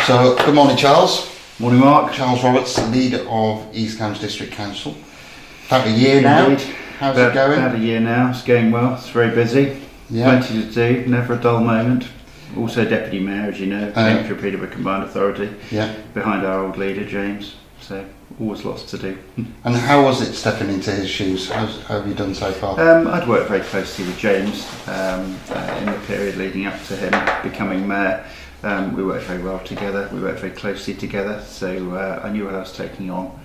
So, good morning, Charles. Morning, Mark. Charles Roberts, leader of East Cambs District Council. About a year now. How's it going? About a year now. It's going well. It's very busy. Yeah. Plenty to do. Never a dull moment. Also deputy mayor, as you know, Cambridgeshire Peterborough Combined Authority. Yeah. Behind our old leader, James. So always lots to do. And how was it stepping into his shoes? How have you done so far? I'd worked very closely with James in the period leading up to him becoming mayor. We worked very well together. We worked very closely together. So I knew what I was taking on.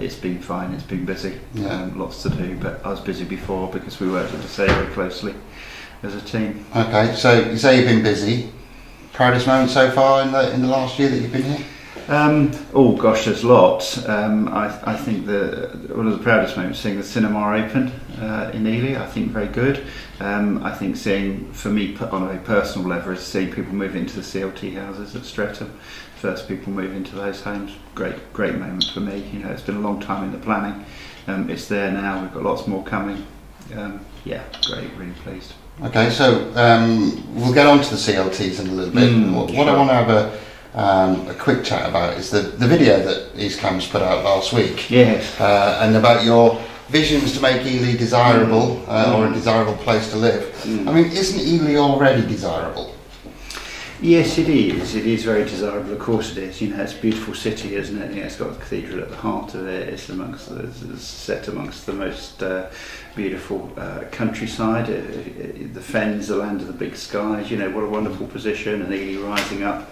It's been fine. It's been busy. Yeah. Lots to do, but I was busy before because we worked, as I say, very closely as a team. Okay, so you say you've been busy. Proudest moment so far in the last year that you've been here? Oh gosh, there's lots. I think one of the proudest moments seeing the cinema open in Ely. I think very good. I think seeing, for me on a very personal level, is seeing people move into the CLT houses at Streatham. First people move into those homes. Great moment for me. You know, it's been a long time in the planning. It's there now. We've got lots more coming. Great. Really pleased. Okay, so we'll get on to the CLTs in a little bit. What I want to have a quick chat about is the video that East Cambs put out last week. Yes. And about your visions to make Ely desirable or a desirable place to live. I mean, isn't Ely already desirable? Yes, it is. It is very desirable. Of course, it is. You know, it's a beautiful city, isn't it? You know, it's got the cathedral at the heart of it. It's set amongst the most beautiful countryside. The Fens, the land of the big skies. You know, what a wonderful position, and Ely rising up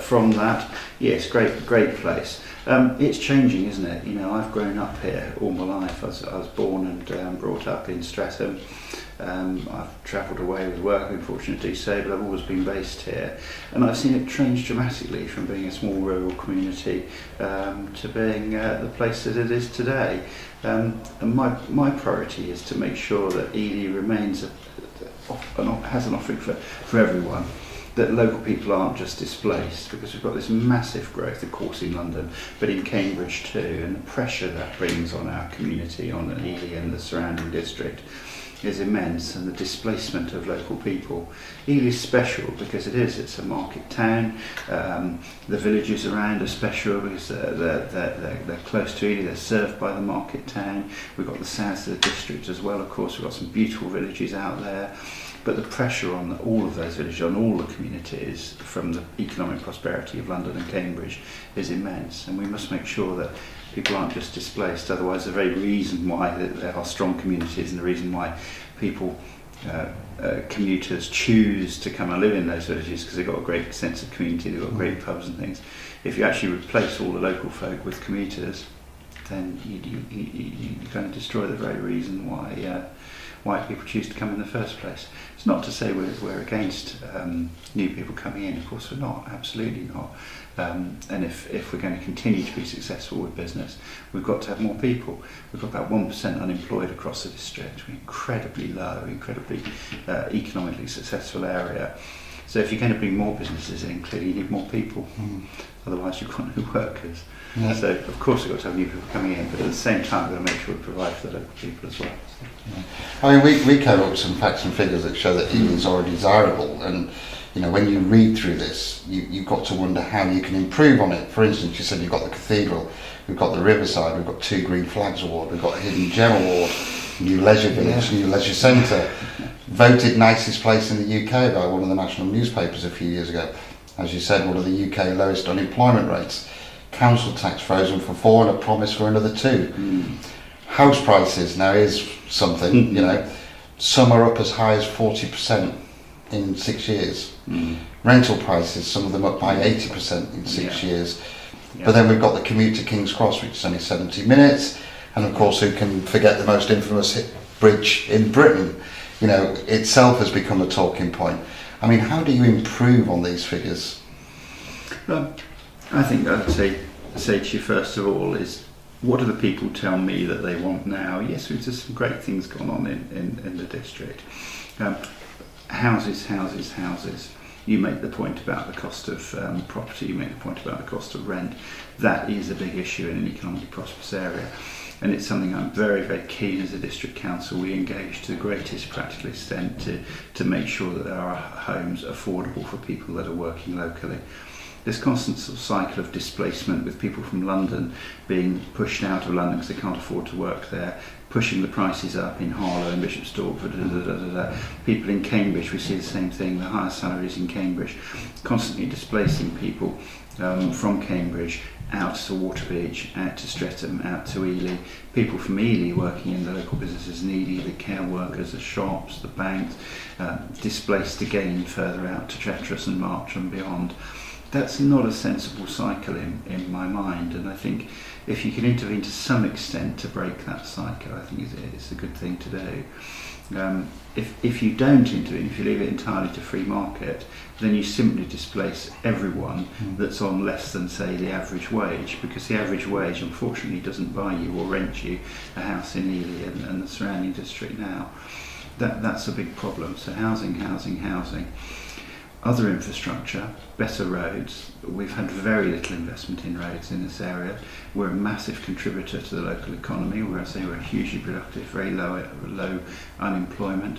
from that. Yes, great place. It's changing, isn't it? You know, I've grown up here all my life. I was born and brought up in Streatham. I've travelled away with work, I'm fortunate to do so, but I've always been based here, and I've seen it change dramatically from being a small rural community to being the place that it is today. And my priority is to make sure that Ely remains has an offering for everyone. That local people aren't just displaced, because we've got this massive growth, of course, in London, but in Cambridge too, and the pressure that brings on our community, on Ely and the surrounding district, is immense, and the displacement of local people. Ely is special because it's a market town. The villages around are special because they're close to Ely, they're served by the market town. We've got the south of the district as well, of course. We've got some beautiful villages out there. But the pressure on all of those villages, on all the communities, from the economic prosperity of London and Cambridge, is immense, and we must make sure that people aren't just displaced. Otherwise, the very reason why there are strong communities, and the reason why people, commuters, choose to come and live in those villages, because they've got a great sense of community, they've got great pubs and things. If you actually replace all the local folk with commuters, then you're going to destroy the very reason why people choose to come in the first place. It's not to say we're against new people coming in. Of course we're not, absolutely not. And if we're going to continue to be successful with business, we've got to have more people. We've got about 1% unemployed across the district. We're incredibly low, incredibly economically successful area. So if you're going to bring more businesses in, clearly you need more people. Otherwise you've got no workers. Yeah. So of course we've got to have new people coming in, but at the same time we've got to make sure we provide for the local people as well. So. Yeah. I mean, we came up with some facts and figures that show that Ely is already desirable, and you know, when you read through this, you've got to wonder how you can improve on it. For instance, you said you've got the cathedral, we've got the riverside, we've got 2 Green Flags Award, we've got a Hidden Gem Award, new leisure village, new leisure centre, voted nicest place in the UK by one of the national newspapers a few years ago. As you said, one of the UK lowest unemployment rates. Council tax frozen for 4 and a promise for another 2. House prices, now is something, you know, some are up as high as 40% in 6 years. Rental prices, some of them up by 80% in 6 years. But then we've got the commute to King's Cross, which is only 70 minutes, and of course who can forget the most infamous bridge in Britain, you know, itself has become a talking point. I mean, how do you improve on these figures? I think I'd say to you first of all is, what do the people tell me that they want now? Yes, there's some great things going on in the district. Houses. You make the point about the cost of property, you make the point about the cost of rent. That is a big issue in an economically prosperous area. And it's something I'm very, very keen as a district council. We engage to the greatest practical extent to make sure that there are homes affordable for people that are working locally. this constant sort of cycle of displacement with people from London being pushed out of London because they can't afford to work there, pushing the prices up in Harlow and Bishop Stortford, people in Cambridge, we see the same thing, the higher salaries in Cambridge, constantly displacing people from Cambridge out to Waterbeach, out to Streatham, out to Ely, people from Ely working in the local businesses in Ely, the care workers, the shops, the banks, displaced again further out to Chetras and March and beyond. That's not a sensible cycle in my mind, and I think if you can intervene to some extent to break that cycle, I think it's a good thing to do. If you don't intervene, if you leave it entirely to free market, then you simply displace everyone that's on less than, say, the average wage, because the average wage unfortunately doesn't buy you or rent you a house in Ely and the surrounding district now. That's a big problem. So housing. Other infrastructure, better roads. We've had very little investment in roads in this area. We're a massive contributor to the local economy, where I say we're hugely productive, very low unemployment.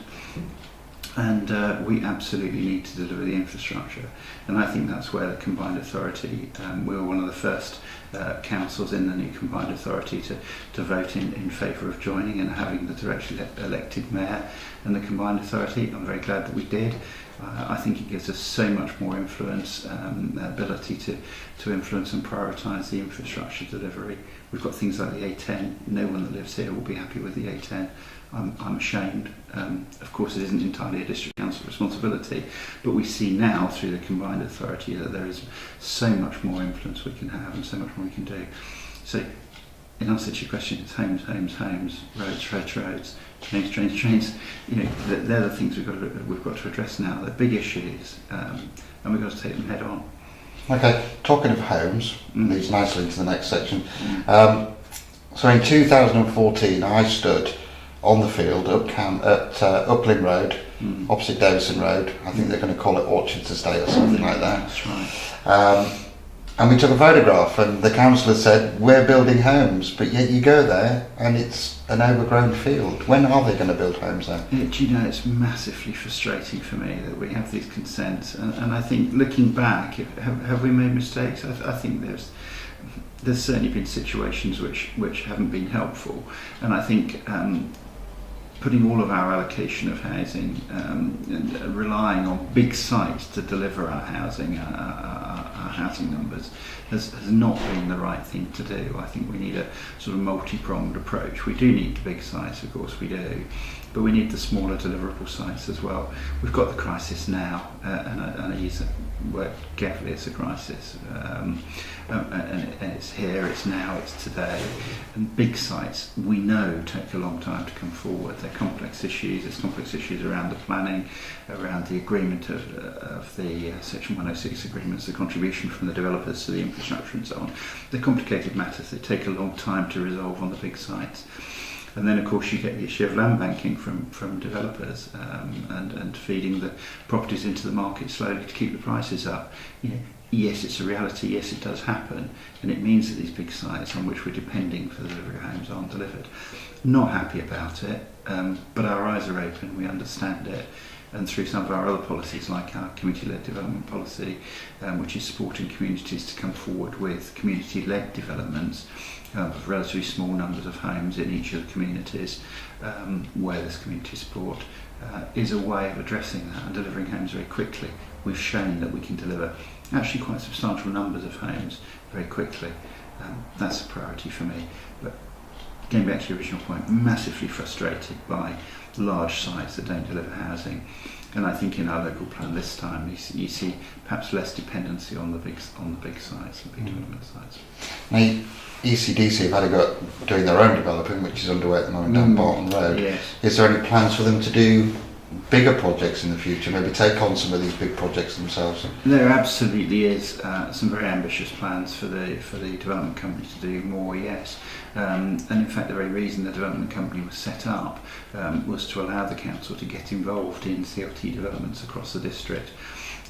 And we absolutely need to deliver the infrastructure. And I think that's where the Combined Authority, we were one of the first councils in the new Combined Authority to vote in favour of joining and having the directly elected mayor and the Combined Authority. I'm very glad that we did. I think it gives us so much more influence, ability to influence and prioritise the infrastructure delivery. We've got things like the A10. No one that lives here will be happy with the A10. I'm ashamed. Of course, it isn't entirely a district council responsibility, but we see now through the Combined Authority that there is so much more influence we can have and so much more we can do. So, in answer to your question, it's homes, roads, trains. You know, they're the things we've got to address now. They're big issues, and we've got to take them head on. Okay, talking of homes, leads nicely into the next section. So in 2014, I stood on the field at Upland Road, opposite Davison Road. I think they're going to call it Orchards Estate or something like that. That's right. And we took a photograph, and the councillor said, we're building homes, but yet you go there and it's an overgrown field. When are they going to build homes there? Do you know, it's massively frustrating for me that we have these consents, and I think looking back, have we made mistakes? I think there's certainly been situations which haven't been helpful, and I think putting all of our allocation of housing and relying on big sites to deliver our housing, our housing numbers, has not been the right thing to do. I think we need a sort of multi-pronged approach. We do need big sites, of course we do, but we need the smaller deliverable sites as well. We've got the crisis now, and I use the word carefully, it's a crisis, and it's here, it's now, it's today. And big sites, we know, take a long time to come forward. They're complex issues. There's complex issues around the planning, around the agreement of the Section 106 agreements, the contribution from the developers to the infrastructure and so on. They're complicated matters. They take a long time to resolve on the big sites. And then, of course, you get the issue of land banking from developers and feeding the properties into the market slowly to keep the prices up. You know, yes, it's a reality. Yes, it does happen, and it means that these big sites on which we're depending for the delivery of homes aren't delivered. Not happy about it, but our eyes are open. We understand it. And through some of our other policies, like our community-led development policy, which is supporting communities to come forward with community-led developments of relatively small numbers of homes in each of the communities where there's community support, is a way of addressing that and delivering homes very quickly. We've shown that we can deliver actually quite substantial numbers of homes very quickly. That's a priority for me. But getting back to the original point, massively frustrated by large sites that don't deliver housing, and I think in our local plan this time you see perhaps less dependency on the big sites and big development sites. Now, ECDC have had a go at doing their own developing, which is underway at the moment down Barton Road. Yes. Is there any plans for them to do bigger projects in the future, maybe take on some of these big projects themselves? There absolutely is some very ambitious plans for the development company to do more, yes. And in fact the very reason the development company was set up was to allow the council to get involved in CLT developments across the district.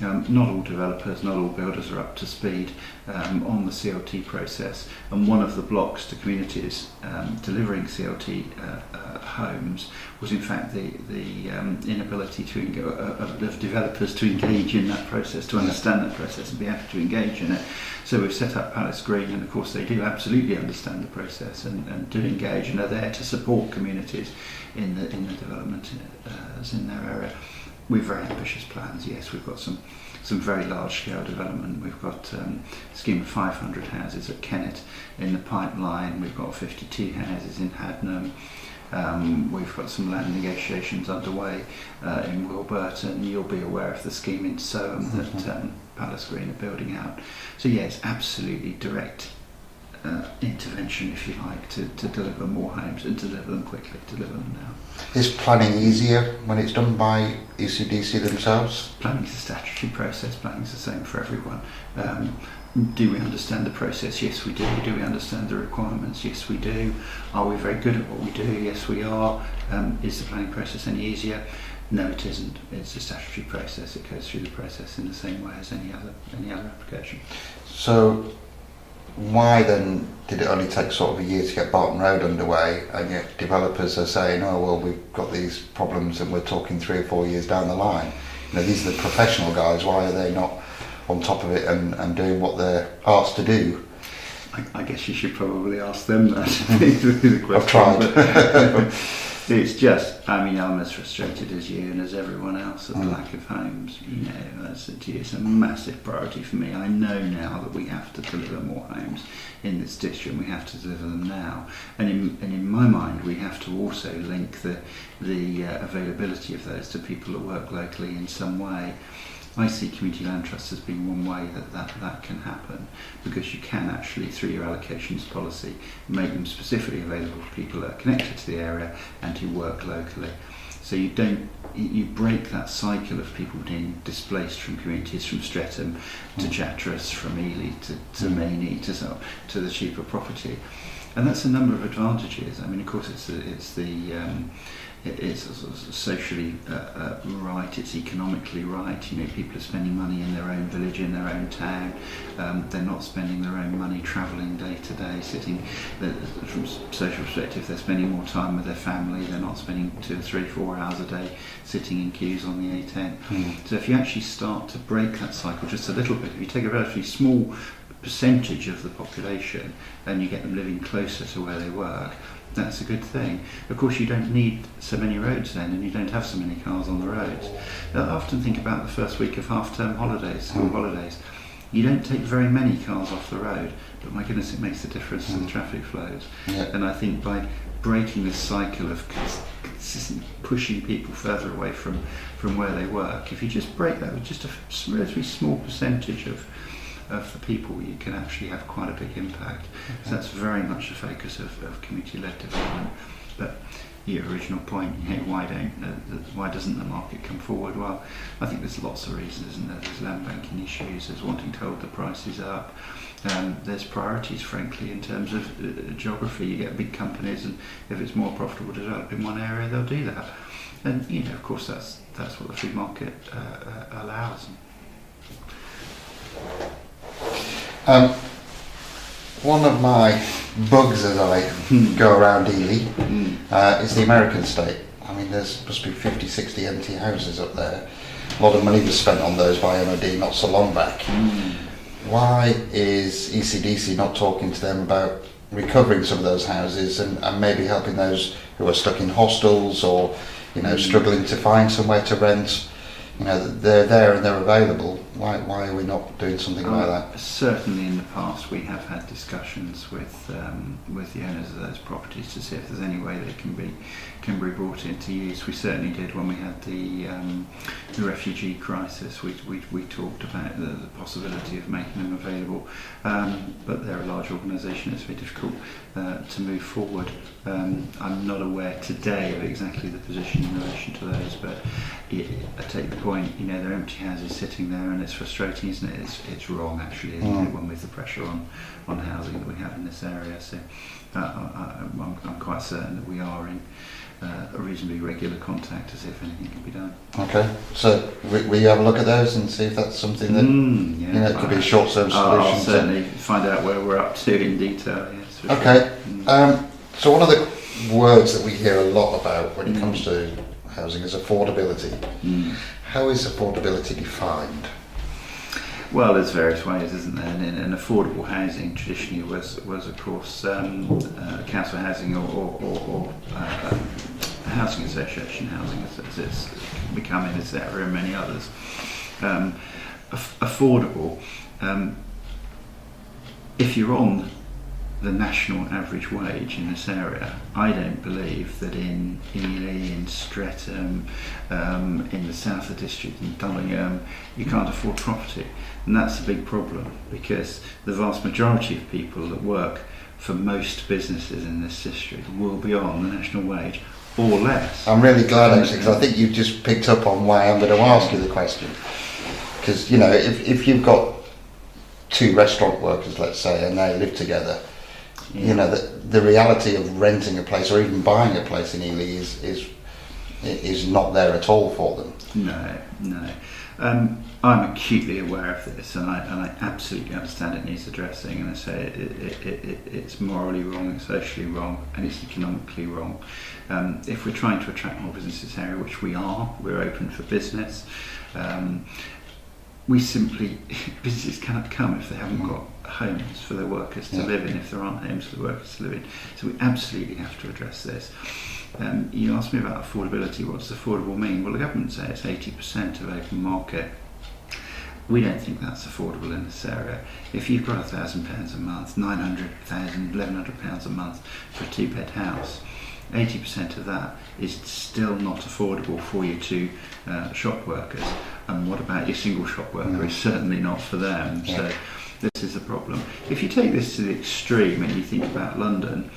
Not all developers, not all builders are up to speed on the CLT process, and one of the blocks to communities delivering CLT homes was in fact the inability of developers to engage in that process, to understand that process and be happy to engage in it. So we've set up Palace Green, and of course they do absolutely understand the process and do engage and are there to support communities in the development in their area. We've very ambitious plans. Yes, we've got some very large scale development. We've got a scheme of 500 houses at Kennet in the pipeline. We've got 52 houses in Hadnam. We've got some land negotiations underway in Wilburton. You'll be aware of the scheme in Soham that Palace Green are building out. So yes, absolutely direct intervention, if you like, to deliver more homes and deliver them quickly, deliver them now. Is planning easier when it's done by ECDC themselves? Planning is a statutory process. Planning is the same for everyone. Do we understand the process? Yes, we do. Do we understand the requirements? Yes, we do. Are we very good at what we do? Yes, we are. Is the planning process any easier? No, it isn't. It's a statutory process. It goes through the process in the same way as any other application. So why then did it only take sort of a year to get Barton Road underway, and yet developers are saying, oh well, we've got these problems and we're talking 3 or 4 years down the line? You know, these are the professional guys. Why are they not on top of it and doing what they're asked to do? I guess you should probably ask them that. The question. I've tried. It's just, I mean, I'm as frustrated as you and as everyone else at the lack of homes. You know, it's a massive priority for me. I know now that we have to deliver more homes in this district, and we have to deliver them now. And in my mind, we have to also link the availability of those to people that work locally in some way. I see community land trusts as being one way that can happen, because you can actually, through your allocations policy, make them specifically available to people that are connected to the area and who work locally. So you break that cycle of people being displaced from communities, from Streatham to Chatteris, from Ely to Mainey to the cheaper property, and that's a number of advantages. I mean, of course, it's socially right, it's economically right. You know, people are spending money in their own village, in their own town. They're not spending their own money travelling day to day, sitting. From a social perspective, they're spending more time with their family. They're not spending 2 or 3, 4 hours a day sitting in queues on the A10. So if you actually start to break that cycle just a little bit, if you take a relatively small percentage of the population and you get them living closer to where they work, that's a good thing. Of course, you don't need so many roads then, and you don't have so many cars on the roads. I often think about the first week of half-term holidays, school holidays. You don't take very many cars off the road, but my goodness, it makes a difference to the traffic flows. Yeah. And I think by breaking this cycle of consistently pushing people further away from where they work, if you just break that with just a relatively small percentage of the people, you can actually have quite a big impact. Okay. So that's very much the focus of community-led development. But your original point, you know, why doesn't the market come forward? Well, I think there's lots of reasons, isn't there? There's land banking issues, there's wanting to hold the prices up, there's priorities, frankly, in terms of geography. You get big companies, and if it's more profitable to develop in one area, they'll do that. And you know, of course, that's what the free market allows. One of my bugs as I go around Ely is the American state. I mean, there's must be 50, 60 empty houses up there. A lot of money was spent on those by MOD not so long back. Why is ECDC not talking to them about recovering some of those houses and maybe helping those who are stuck in hostels or, you know, struggling to find somewhere to rent? You know, they're there and they're available. Why are we not doing something about that? Certainly in the past we have had discussions with the owners of those properties to see if there's any way they can be brought into use. We certainly did when we had the refugee crisis. We talked about the possibility of making them available, but they're a large organisation, it's very difficult to move forward. I'm not aware today of exactly the position in relation to those, but I take the point. You know, they're empty houses sitting there, and and it's frustrating, isn't it? It's wrong, actually, isn't it, when with the pressure on housing that we have in this area. So I'm quite certain that we are in a reasonably regular contact as if anything can be done. Okay, so we have a look at those and see if that's something that it could be a short-term solution. I'll certainly find out where we're up to in detail. Yes, for okay. Sure. So one of the words that we hear a lot about when it comes to housing is affordability. How is affordability defined? Well, there's various ways, isn't there? And affordable housing traditionally was of course council housing or housing association housing, as it's become in this area and many others. Affordable. If you're on the national average wage in this area, I don't believe that in Ely, in Streatham, in the south of the district, in Dullingham, you can't afford property. And that's a big problem, because the vast majority of people that work for most businesses in this district will be on the national wage or less. I'm really glad, actually, because I think you've just picked up on why I'm going to ask you the question. Because, you know, if you've got two restaurant workers, let's say, and they live together, you know, the reality of renting a place or even buying a place in Ely is not there at all for them. No. I'm acutely aware of this, and I absolutely understand it needs addressing. And I say it's morally wrong, it's socially wrong, and it's economically wrong. If we're trying to attract more business to this area, which we are, we're open for business. Businesses cannot come if they haven't got homes for their workers to live in, if there aren't homes for the workers to live in. So we absolutely have to address this. You asked me about affordability. What does affordable mean? Well, the government says it's 80% of open market. We don't think that's affordable in this area. If you've got £1,000 a month, £900, £1,100 a month for a two-bed house, 80% of that is still not affordable for your two shop workers. And what about your single shop worker? It's certainly not for them. Yeah. So this is the problem. If you take this to the extreme and you think about London,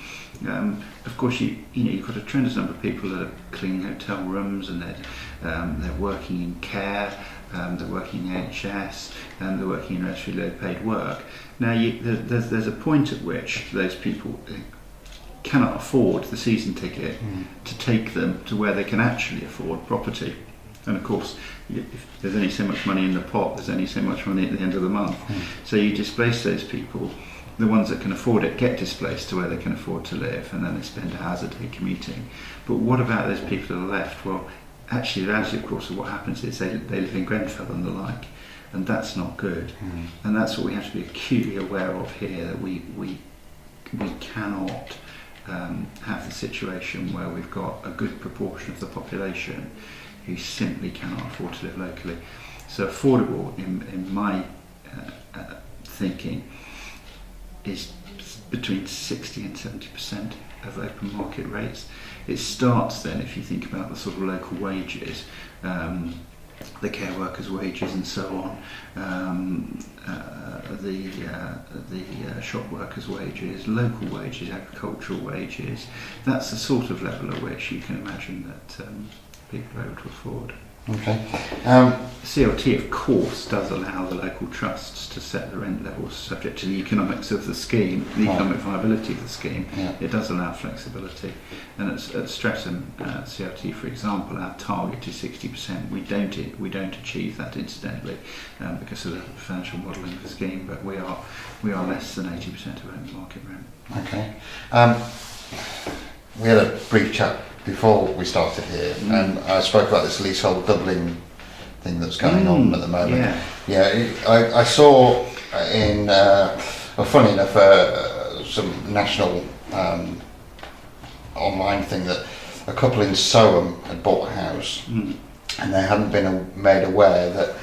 of course you've got a tremendous number of people that are cleaning hotel rooms, and they're working in care, they're working in NHS, and they're working in relatively low paid work. Now there's a point at which those people cannot afford the season ticket to take them to where they can actually afford property. And of course, if there's only so much money in the pot, there's only so much money at the end of the month. So you displace those people. The ones that can afford it get displaced to where they can afford to live, and then they spend hours a day commuting. But what about those people that are left? Well, actually, of course, what happens is they live in Grenfell and the like, and that's not good. And that's what we have to be acutely aware of here, that we cannot have the situation where we've got a good proportion of the population who simply cannot afford to live locally. So affordable, in my thinking, is between 60 and 70% of open market rates. It starts then, if you think about the sort of local wages, the care workers' wages and so on, the shop workers' wages, local wages, agricultural wages. That's the sort of level at which you can imagine that people are able to afford. Okay. CLT, of course, does allow the local trusts to set the rent levels subject to the economics of the scheme, the economic viability of the scheme. It does allow flexibility. And at Streatham CLT, for example, our target is 60%. We don't achieve that, incidentally, because of the financial modelling of the scheme, but we are less than 80% of open market rent. Okay. We had a brief chat before we started here, and I spoke about this leasehold doubling thing that's going on at the moment. I saw in, funny enough, some national online thing that a couple in Soham had bought a house, and they hadn't been made aware that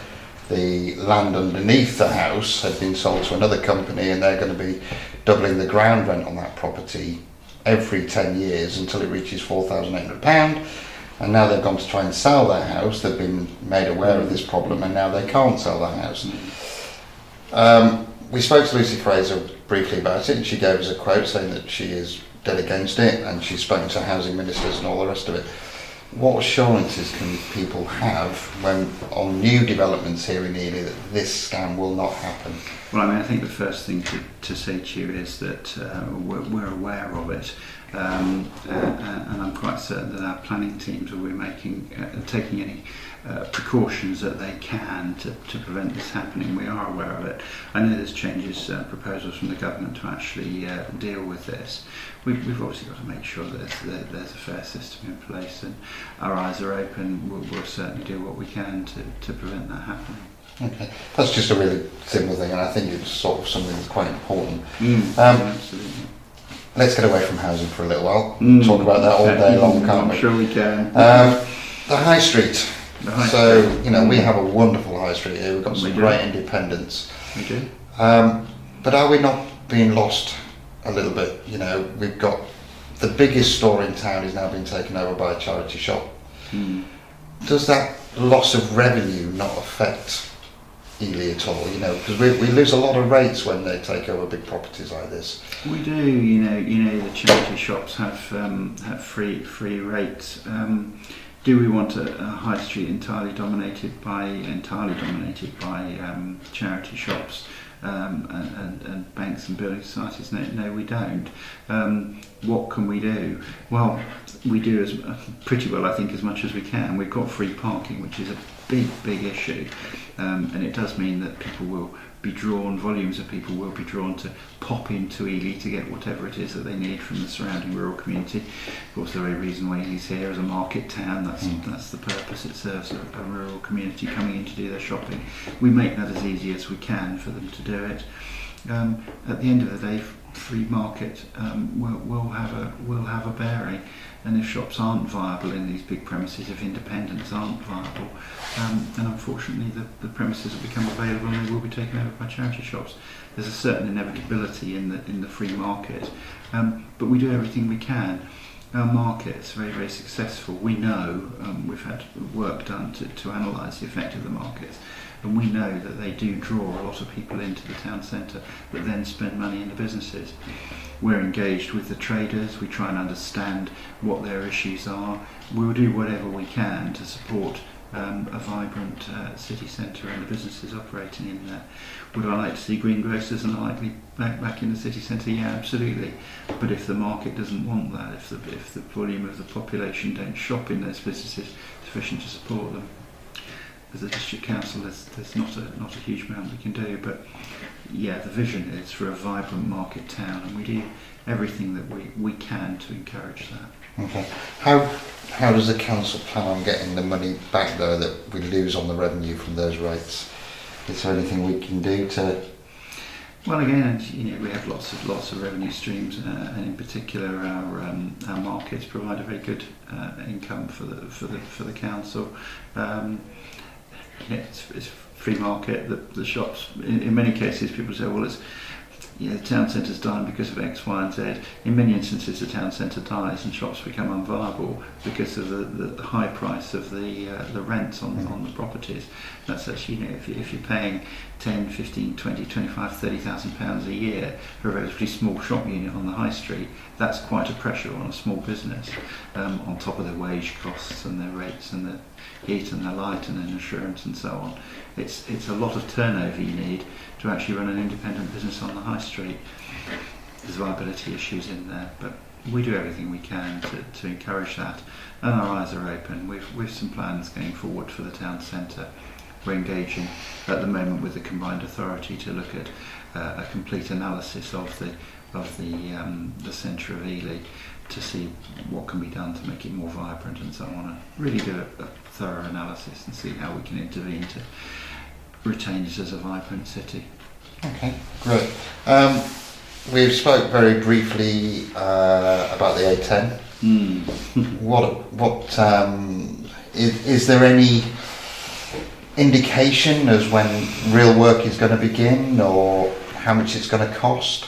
the land underneath the house had been sold to another company, and they're going to be doubling the ground rent on that property every 10 years until it reaches £4,800, and now they've gone to try and sell their house. They've been made aware of this problem, and now they can't sell their house. We spoke to Lucy Fraser briefly about it, and she gave us a quote saying that she is dead against it, and she's spoken to housing ministers and all the rest of it. what assurances can people have when on new developments here in Ely that this scam will not happen? Well, I mean, I think the first thing to say to you is that we're aware of it, and I'm quite certain that our planning teams will be taking any precautions that they can to prevent this happening. We are aware of it. I know there's proposals from the government to actually deal with this. We've obviously got to make sure that there's a fair system in place, and our eyes are open. We'll certainly do what we can to prevent that happening. Okay, that's just a really simple thing, and I think it's sort of something that's quite important. Absolutely. Let's get away from housing for a little while. Talk about that all day long, can't we? I'm sure we can. The high street. We have a wonderful high street here. We've got some great independents. We do. But are we not being lost a little bit? We've got the biggest store in town is now being taken over by a charity shop. Does that loss of revenue not affect Ely at all? Because we lose a lot of rates when they take over big properties like this. We do. The charity shops have free rates. Do we want a high street entirely dominated by charity shops and banks and building societies? No, we don't. What can we do? Well, we do pretty well, I think, as much as we can. We've got free parking, which is a big issue, and it does mean that volumes of people will be drawn to pop into Ely to get whatever it is that they need from the surrounding rural community. Of course, the very reason why Ely's here is a market town. That's the purpose. It serves a rural community coming in to do their shopping. We make that as easy as we can for them to do it. At the end of the day, free market will have a bearing. And if shops aren't viable in these big premises, if independents aren't viable, then unfortunately the premises will become available and they will be taken over by charity shops. There's a certain inevitability in the free market, but we do everything we can. Our market's very, very successful. We know, we've had work done to analyse the effect of the markets, and we know that they do draw a lot of people into the town centre that then spend money in the businesses. We're engaged with the traders, we try and understand what their issues are. We'll do whatever we can to support a vibrant city centre and the businesses operating in there. Would I like to see greengrocers and likely back in the city centre? Yeah, absolutely. But if the market doesn't want that, if the volume of the population don't shop in those businesses sufficient to support them, as a district council, there's not a huge amount we can do. But yeah, the vision is for a vibrant market town, and we do everything that we can to encourage that. Okay. How does the council plan on getting the money back though that we lose on the revenue from those rates? Is there anything we can do to? Well, again, we have lots of revenue streams, and in particular, our markets provide a very good income for the council. It's free market. The shops, in many cases, people say, well, the town centre's dying because of X, Y, and Z. In many instances, the town centre dies and shops become unviable because of the high price of the rents on the properties. That's actually, if you're paying 10, 15, 20, 25, 30,000 pounds a year for a relatively small shop unit on the high street, that's quite a pressure on a small business, on top of their wage costs and their rates and the heat and the light and the insurance and so on. It's a lot of turnover you need to actually run an independent business on the high street. There's viability issues in there, but we do everything we can to encourage that, and our eyes are open. We've some plans going forward for the town centre. We're engaging at the moment with the combined authority to look at a complete analysis of the centre of Ely to see what can be done to make it more vibrant and so on, and really do a thorough analysis and see how we can intervene to retain it as a vibrant city. Okay, great. We spoke very briefly about the A10. What is there any indication as when real work is going to begin, or how much it's going to cost?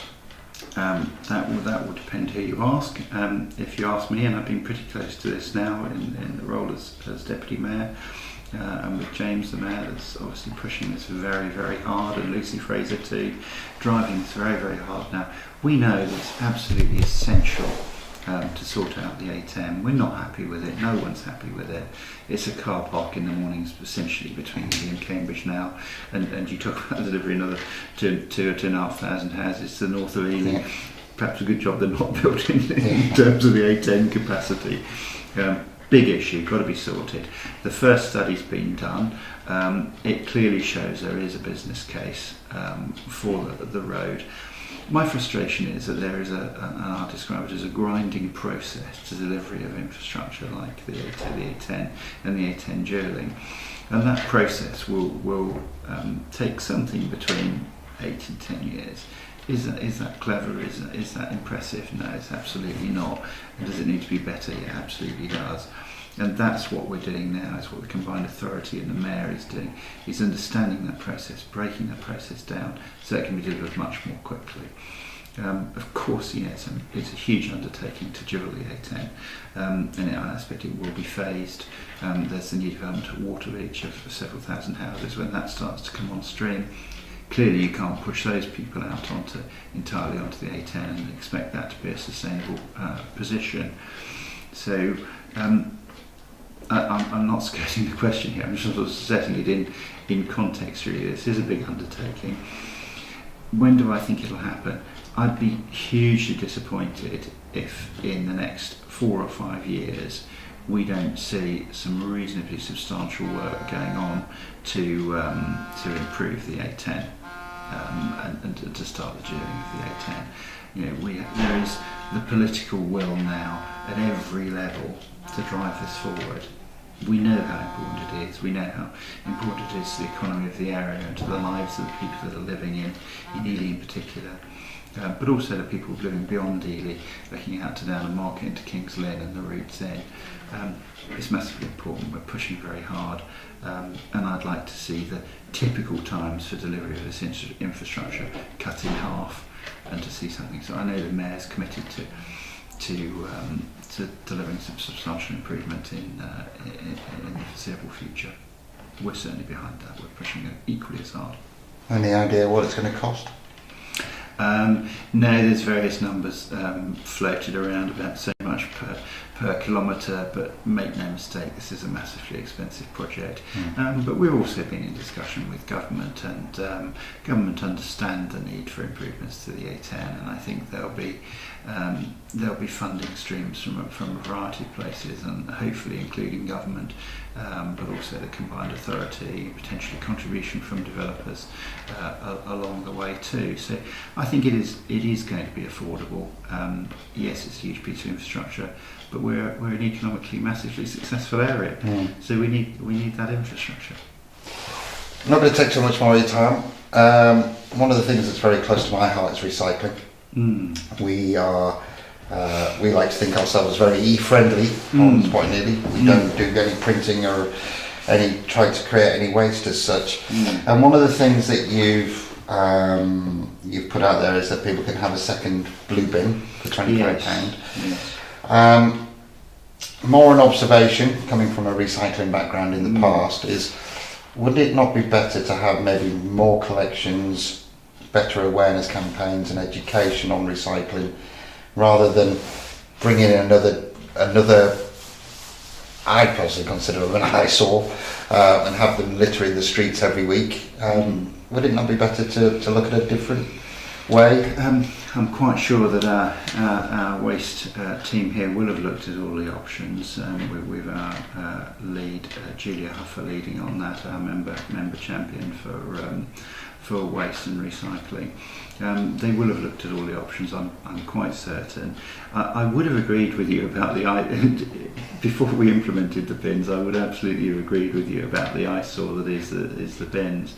That would depend who you ask. If you ask me, and I've been pretty close to this now in the role as Deputy Mayor, and with James the Mayor, that's obviously pushing this very, very hard, and Lucy Fraser too, driving this very, very hard now. We know that it's absolutely essential to sort out the A10. We're not happy with it. No one's happy with it. It's a car park in the mornings, essentially between Ely and Cambridge now. And you talk about delivering another 2,500 houses to the north of Ely. Yeah. Perhaps a good job they're not built in terms of the A10 capacity. Big issue, got to be sorted. The first study's been done. It clearly shows there is a business case for the road. My frustration is that there is and I'll describe it as a grinding process to delivery of infrastructure like the A10 and the A10 dualling, and that process will take something between 8 and 10 years. Is that clever? Is that impressive? No, it's absolutely not. And does it need to be better? Yeah, absolutely does. And that's what we're doing now. It's what the combined authority and the mayor is doing. Is understanding that process, breaking that process down, so it can be delivered much more quickly. Of course, yes, it's a huge undertaking to dual the A10, and in that aspect it will be phased. There's the new development at Waterreach of several thousand houses. When that starts to come on stream, clearly you can't push those people out entirely onto the A10 and expect that to be a sustainable position. So I'm not skirting the question here, I'm just sort of setting it in context really. This is a big undertaking. When do I think it'll happen? I'd be hugely disappointed if in the next 4 or 5 years we don't see some reasonably substantial work going on to improve the A10 and to start the dualling of the A10. You know, there is the political will now at every level to drive this forward. We know how important it is. We know how important it is to the economy of the area and to the lives of the people that are living in Ely in particular. But also the people living beyond Ely, looking out to Downham Market into King's Lynn and the routes in. It's massively important. We're pushing very hard, and I'd like to see the typical times for delivery of this infrastructure cut in half, and to see something. So I know the mayor's committed to delivering some substantial improvement in the foreseeable future. We're certainly behind that. We're pushing it equally as hard. Any idea what it's going to cost? No, there's various numbers floated around about so much per kilometre, but make no mistake, this is a massively expensive project. But we've also been in discussion with government, and government understand the need for improvements to the A10, and I think there'll be funding streams from a variety of places, and hopefully including government, but also the combined authority, potentially contribution from developers along the way too. So I think it is going to be affordable. Yes, it's a huge piece of infrastructure, but we're an economically massively successful area, so we need that infrastructure. I'm not going to take too much more of your time. One of the things that's very close to my heart is recycling. We like to think ourselves very e-friendly on this point nearly. We don't do any printing or try to create any waste as such. And one of the things that you've put out there is that people can have a second blue bin for £25. Yes. More an observation coming from a recycling background in the past is, would it not be better to have maybe more collections, better awareness campaigns and education on recycling, rather than bringing in another I personally consider them an eyesore, and have them littering the streets every week? Would it not be better to look at a different way? I'm quite sure that our waste team here will have looked at all the options, with our lead, Julia Huffer, leading on that, our member champion for waste and recycling. They will have looked at all the options, I'm quite certain. I would have agreed with you about before we implemented the bins, I would absolutely have agreed with you about the eyesore that is the bins.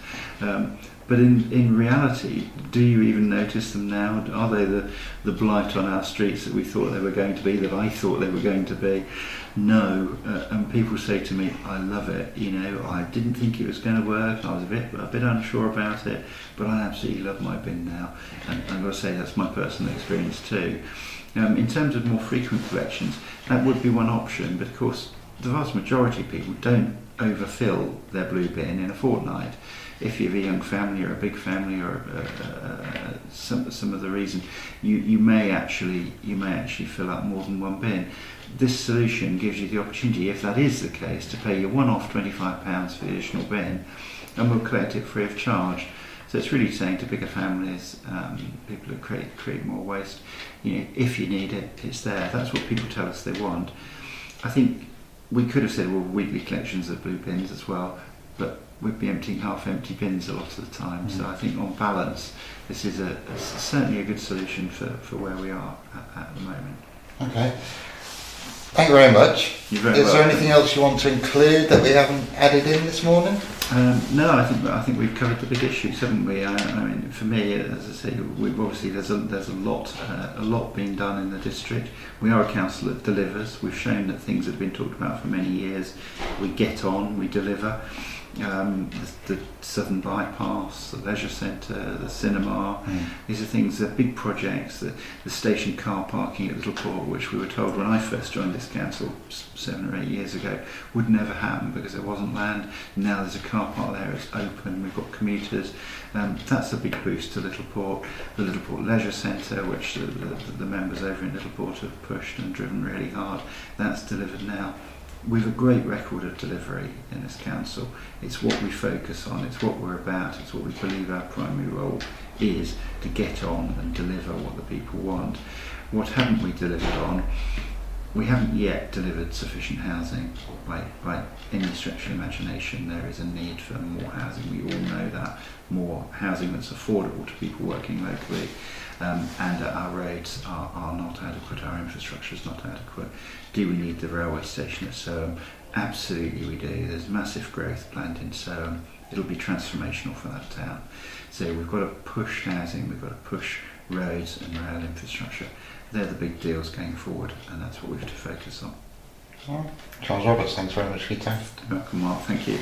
But in reality, do you even notice them now? Are they the blight on our streets that we thought they were going to be, that I thought they were going to be? No, and people say to me, I love it, I didn't think it was going to work, I was a bit unsure about it, but I absolutely love my bin now, and I've got to say that's my personal experience too. In terms of more frequent collections, that would be one option, but of course the vast majority of people don't overfill their blue bin in a fortnight. If you have a young family or a big family or some other reason, you may actually fill up more than one bin. This solution gives you the opportunity, if that is the case, to pay your one-off £25 for the additional bin, and we'll collect it free of charge. So it's really saying to bigger families, people who create more waste, if you need it, it's there. That's what people tell us they want. I think we could have said, well, weekly collections of blue bins as well, but we'd be emptying half-empty bins a lot of the time. So I think on balance, this is certainly a good solution for where we are at the moment. Okay. Thank you very much. You're very Is there welcome. anything else you want to include that we haven't added in this morning? No, I think we've covered the big issues, haven't we? I mean, for me, as I say, we've obviously there's a lot being done in the district. We are a council that delivers. We've shown that things that have been talked about for many years, we get on, we deliver. The Southern Bypass, the leisure centre, the cinema, these are things, they're big projects. The station car parking at Littleport, which we were told when I first joined this council 7 or 8 years ago, would never happen because there wasn't land. Now there's a car park there, it's open, we've got commuters. That's a big boost to Littleport. The Littleport Leisure Centre, which the members over in Littleport have pushed and driven really hard, that's delivered now. We have a great record of delivery in this council. It's what we focus on, it's what we're about, it's what we believe our primary role is, to get on and deliver what the people want. What haven't we delivered on? We haven't yet delivered sufficient housing by any stretch of imagination. There is a need for more housing. We all know that. More housing that's affordable to people working locally. And our roads are not adequate, our infrastructure is not adequate. Do we need the railway station at Soham? Absolutely we do. There's massive growth planned in Soham. It'll be transformational for that town. So we've got to push housing, we've got to push roads and rail infrastructure. They're the big deals going forward, and that's what we have to focus on. Charles Roberts, thanks very much for your time. Welcome, Mark. Thank you.